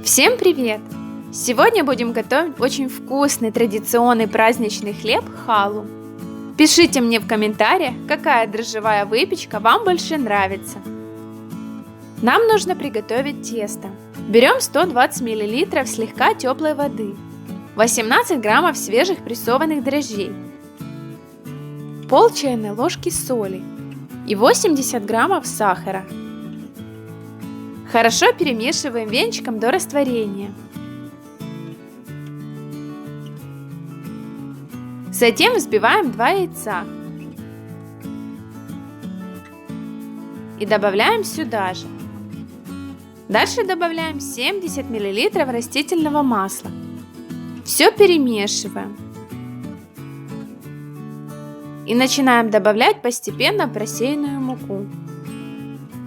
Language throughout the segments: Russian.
Всем привет! Сегодня будем готовить очень вкусный традиционный праздничный хлеб халу. Пишите мне в комментариях, какая дрожжевая выпечка вам больше нравится. Нам нужно приготовить тесто. Берем 120 мл слегка теплой воды, 18 граммов свежих прессованных дрожжей, пол чайной ложки соли и 80 граммов сахара. Хорошо перемешиваем венчиком до растворения. Затем взбиваем 2 яйца и добавляем сюда же. Дальше добавляем 70 мл растительного масла. Все перемешиваем. И начинаем добавлять постепенно просеянную муку.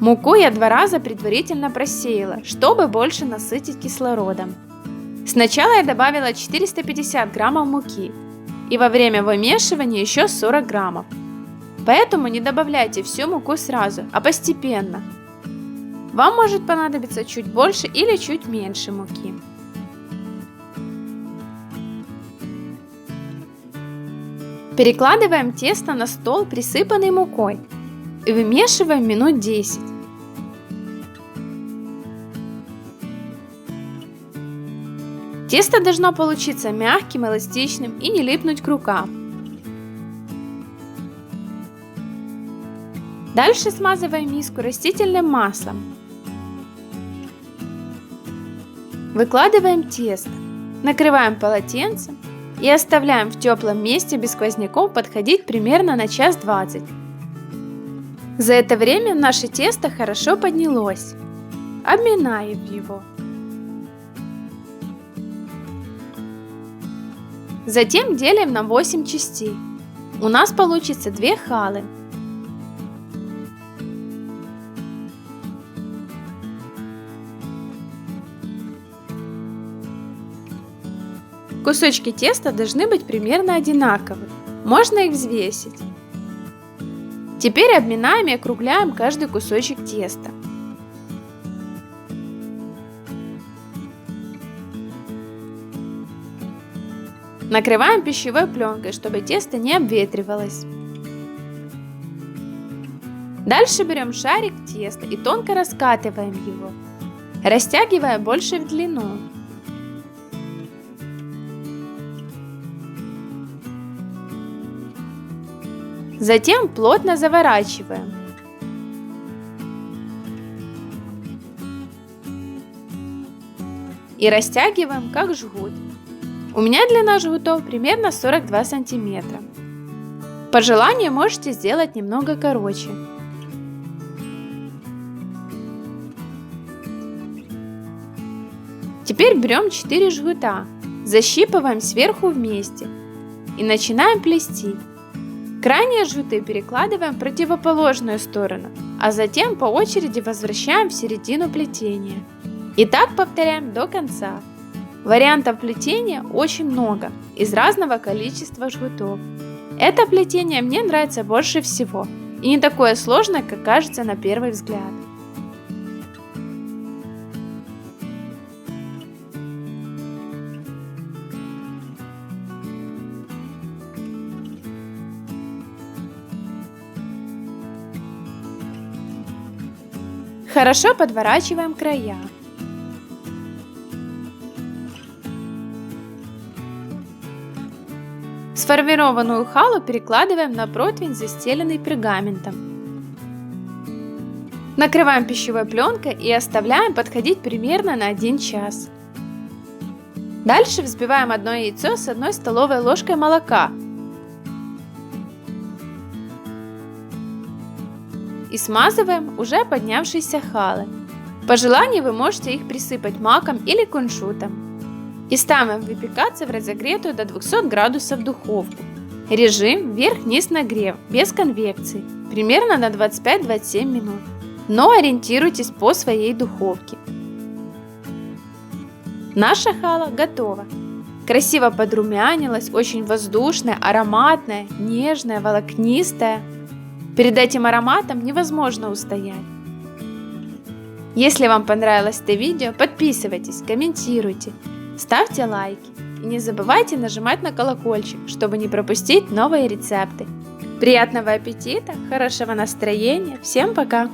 Муку я 2 раза предварительно просеяла, чтобы больше насытить кислородом. Сначала я добавила 450 граммов муки и во время вымешивания еще 40 граммов. Поэтому не добавляйте всю муку сразу, а постепенно. Вам может понадобиться чуть больше или чуть меньше муки. Перекладываем тесто на стол, присыпанный мукой, и вымешиваем минут 10. Тесто должно получиться мягким, эластичным и не липнуть к рукам. Дальше смазываем миску растительным маслом. Выкладываем тесто, накрываем полотенцем и оставляем в теплом месте без сквозняков подходить примерно на 1:20. За это время наше тесто хорошо поднялось. Обминаем его. Затем делим на 8 частей. У нас получится 2 халы. Кусочки теста должны быть примерно одинаковы. Можно их взвесить. Теперь обминаем и округляем каждый кусочек теста. Накрываем пищевой пленкой, чтобы тесто не обветривалось. Дальше берем шарик теста и тонко раскатываем его, растягивая больше в длину. Затем плотно заворачиваем. И растягиваем как жгут. У меня длина жгутов примерно 42 сантиметра. По желанию можете сделать немного короче. Теперь берем 4 жгута, защипываем сверху вместе и начинаем плести. Крайние жгуты перекладываем в противоположную сторону, а затем по очереди возвращаем в середину плетения. И так повторяем до конца. Вариантов плетения очень много, из разного количества жгутов. Это плетение мне нравится больше всего и не такое сложное, как кажется на первый взгляд. Хорошо подворачиваем края. Сформированную халу перекладываем на противень, застеленный пергаментом. Накрываем пищевой пленкой и оставляем подходить примерно на 1 час. Дальше взбиваем 1 яйцо с 1 столовой ложкой молока и смазываем уже поднявшиеся халы. По желанию вы можете их присыпать маком или кунжутом. И ставим выпекаться в разогретую до 200 градусов духовку. Режим вверх-вниз нагрев, без конвекции, примерно на 25-27 минут. Но ориентируйтесь по своей духовке. Наша хала готова. Красиво подрумянилась, очень воздушная, ароматная, нежная, волокнистая. Перед этим ароматом невозможно устоять. Если вам понравилось это видео, подписывайтесь, комментируйте, ставьте лайки и не забывайте нажимать на колокольчик, чтобы не пропустить новые рецепты. Приятного аппетита, хорошего настроения, всем пока!